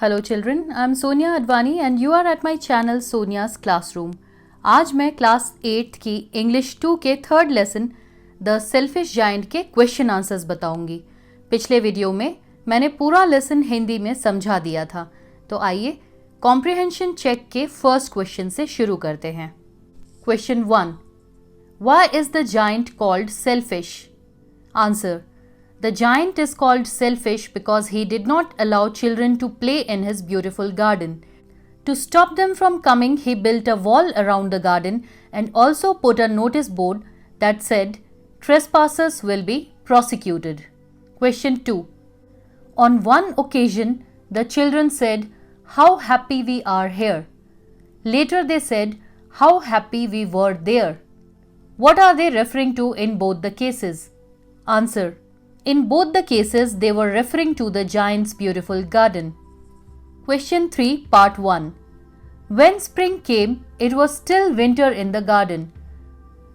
Hello children, I am Sonia Advani and you are at my channel Sonia's classroom. आज मैं class 8th की English 2 के third lesson the selfish giant के question answers बताऊंगी। पिछले वीडियो में मैंने पूरा लेसन हिंदी में समझा दिया था, तो आइए कॉम्प्रिहेंशन चेक के फर्स्ट क्वेश्चन से शुरू करते हैं। Question 1, why is the giant called selfish? Answer: The giant is called selfish because he did not allow children to play in his beautiful garden. To stop them from coming, he built a wall around the garden and also put a notice board that said, "Trespassers will be prosecuted." Question 2. On one occasion, the children said, "How happy we are here." Later they said, "How happy we were there." What are they referring to in both the cases? Answer: in both the cases, they were referring to the giant's beautiful garden. Question 3, Part 1. When spring came, it was still winter in the garden.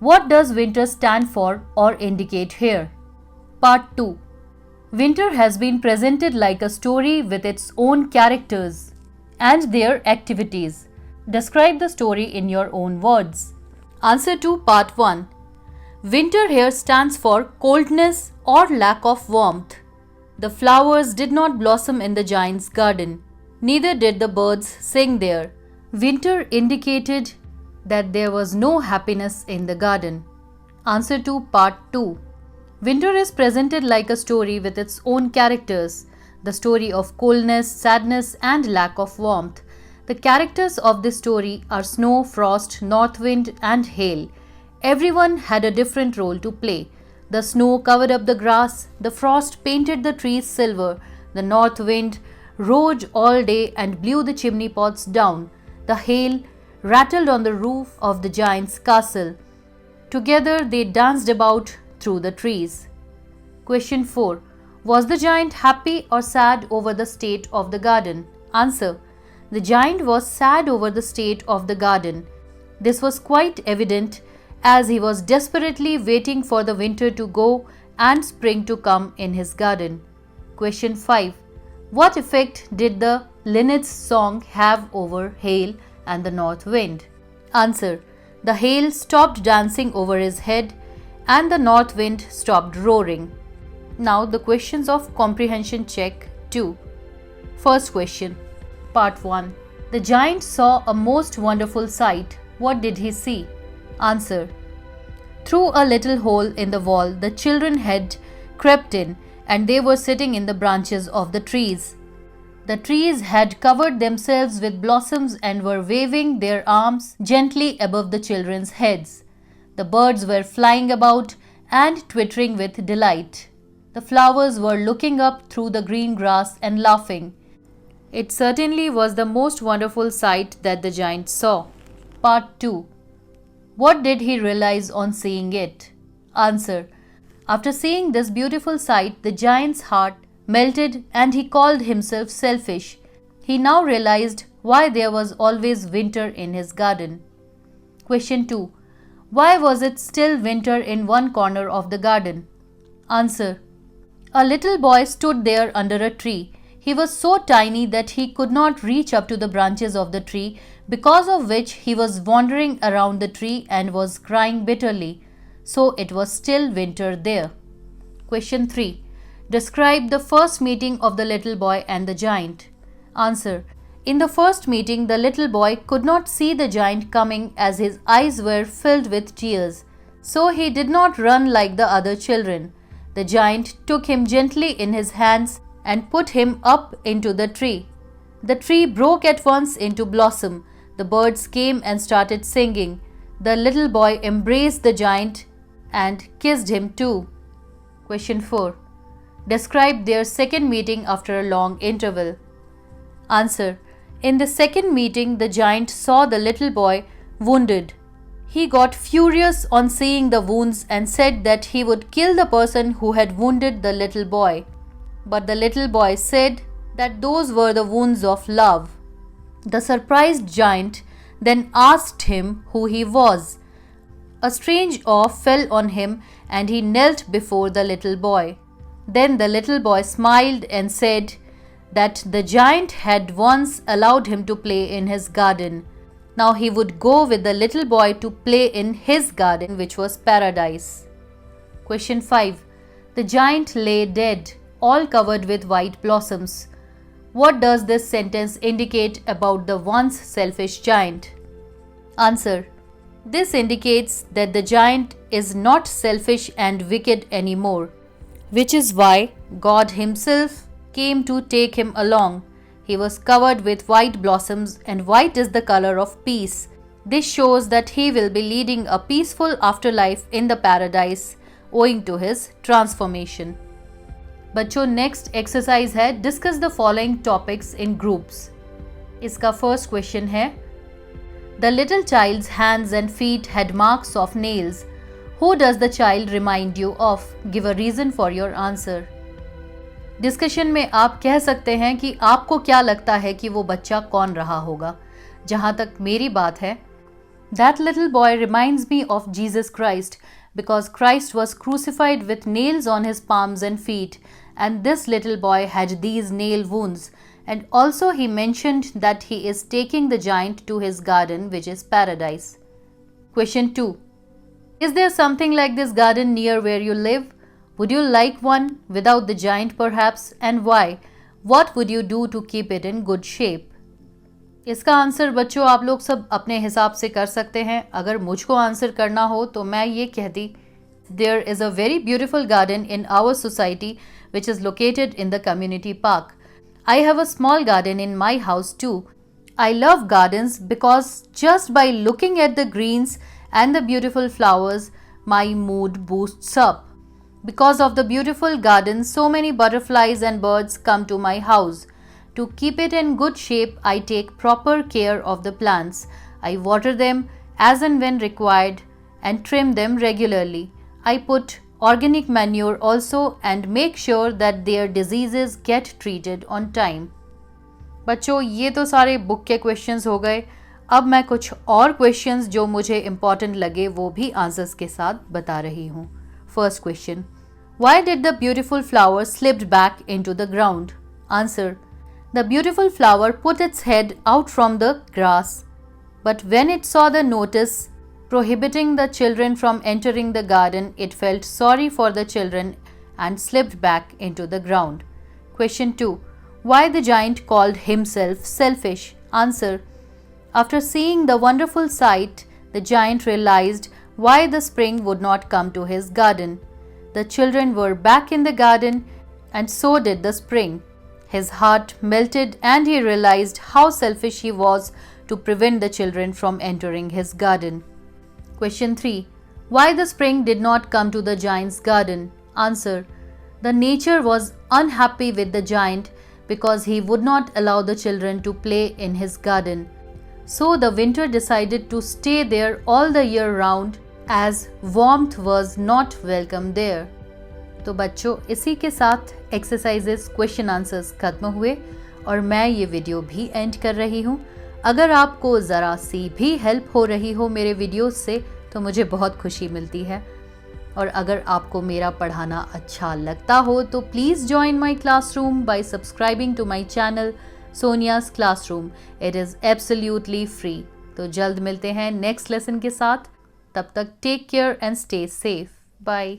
What does winter stand for or indicate here? Part 2. Winter has been presented like a story with its own characters and their activities. Describe the story in your own words. Answer to Part 1. Winter here stands for coldness or lack of warmth. The flowers did not blossom in the giant's garden. Neither did the birds sing there. Winter indicated that there was no happiness in the garden. Answer to Part 2. Winter is presented like a story with its own characters. The story of coldness, sadness, and lack of warmth. The characters of this story are snow, frost, north wind, and hail. Everyone had a different role to play. The snow covered up the grass, the frost painted the trees silver, the north wind roared all day and blew the chimney pots down. The hail rattled on the roof of the giant's castle. Together they danced about through the trees. Question 4. Was the giant happy or sad over the state of the garden? Answer: the giant was sad over the state of the garden. This was quite evident as he was desperately waiting for the winter to go and spring to come in his garden. Question 5. What effect did the linnet's song have over hail and the north wind? Answer: the hail stopped dancing over his head and the north wind stopped roaring. Now the questions of comprehension check 2. First question. Part 1. The giant saw a most wonderful sight. What did he see? Answer: through a little hole in the wall, the children had crept in, and they were sitting in the branches of the trees. The trees had covered themselves with blossoms and were waving their arms gently above the children's heads. The birds were flying about and twittering with delight. The flowers were looking up through the green grass and laughing. It certainly was the most wonderful sight that the giant saw. Part 2. What did he realize on seeing it? Answer: after seeing this beautiful sight, the giant's heart melted and he called himself selfish. He now realized why there was always winter in his garden. Question 2. Why was it still winter in one corner of the garden? Answer: a little boy stood there under a tree. He was so tiny that he could not reach up to the branches of the tree, because of which he was wandering around the tree and was crying bitterly. So it was still winter there. Question 3. Describe the first meeting of the little boy and the giant. Answer: in the first meeting, the little boy could not see the giant coming as his eyes were filled with tears. So he did not run like the other children. The giant took him gently in his hands and put him up into the tree. The tree broke at once into blossom. The birds came and started singing. The little boy embraced the giant and kissed him too. Question 4. Describe their second meeting after a long interval. Answer: in the second meeting, the giant saw the little boy wounded. He got furious on seeing the wounds and said that he would kill the person who had wounded the little boy. But the little boy said that those were the wounds of love. The surprised giant then asked him who he was. A strange awe fell on him and he knelt before the little boy. Then the little boy smiled and said, that the giant had once allowed him to play in his garden. Now he would go with the little boy to play in his garden, which was paradise. Question 5. The giant lay dead, all covered with white blossoms. What does this sentence indicate about the once selfish giant? Answer. This indicates that the giant is not selfish and wicked anymore, which is why God Himself came to take him along. He was covered with white blossoms, and white is the color of peace. This shows that he will be leading a peaceful afterlife in the paradise owing to his transformation. बच्चों, next exercise है discuss the following topics in groups. इसका first question है the little child's hands and feet had marks of nails. Who does the child remind you of? Give a reason for your answer. Discussion में आप कह सकते हैं कि आपको क्या लगता है कि वो बच्चा कौन रहा होगा. जहाँ तक मेरी बात है, that little boy reminds me of Jesus Christ because Christ was crucified with nails on his palms and feet, and this little boy had these nail wounds, and also he mentioned that he is taking the giant to his garden, which is paradise. Question 2. Is there something like this garden near where you live? Would you like one without the giant perhaps, and why? What would you do to keep it in good shape? इसका answer बच्चों आप लोग सब अपने हिसाब से कर सकते हैं. अगर मुझको आंसर करना हो तो मैं ये कहती, there is a very beautiful garden in our society which is located in the community park. I have a small garden in my house too. I love gardens because just by looking at the greens and the beautiful flowers, my mood boosts up. Because of the beautiful garden, so many butterflies and birds come to my house. To keep it in good shape, I take proper care of the plants. I water them as and when required and trim them regularly. I put organic manure also and make sure that their diseases get treated on time. बच्चों, ये तो सारे book के questions हो गए. अब मैं कुछ और क्वेश्चंस जो मुझे इम्पॉर्टेंट लगे वो भी आंसर्स के साथ बता रही हूँ. First question. Why did the beautiful flower slipped back into the ground? Answer. The beautiful flower put its head out from the grass, but when it saw the notice prohibiting the children from entering the garden, it felt sorry for the children and slipped back into the ground. Question 2. Why the giant called himself selfish? Answer. After seeing the wonderful sight, the giant realized why the spring would not come to his garden. The children were back in the garden, and so did the spring. His heart melted and he realized how selfish he was to prevent the children from entering his garden. Question 3. Why the spring did not come to the giant's garden? Answer. The nature was unhappy with the giant because he would not allow the children to play in his garden. So the winter decided to stay there all the year round as warmth was not welcome there. तो बच्चों, इसी के साथ exercises question answers खत्म हुए और मैं ये वीडियो भी एंड कर रही हूँ. अगर आपको ज़रा सी भी हेल्प हो रही हो मेरे वीडियोस से तो मुझे बहुत खुशी मिलती है. और अगर आपको मेरा पढ़ाना अच्छा लगता हो तो please join my classroom by subscribing to my channel Sonia's classroom. It is absolutely free. तो जल्द मिलते हैं नेक्स्ट लेसन के साथ. तब तक take care and stay safe. Bye.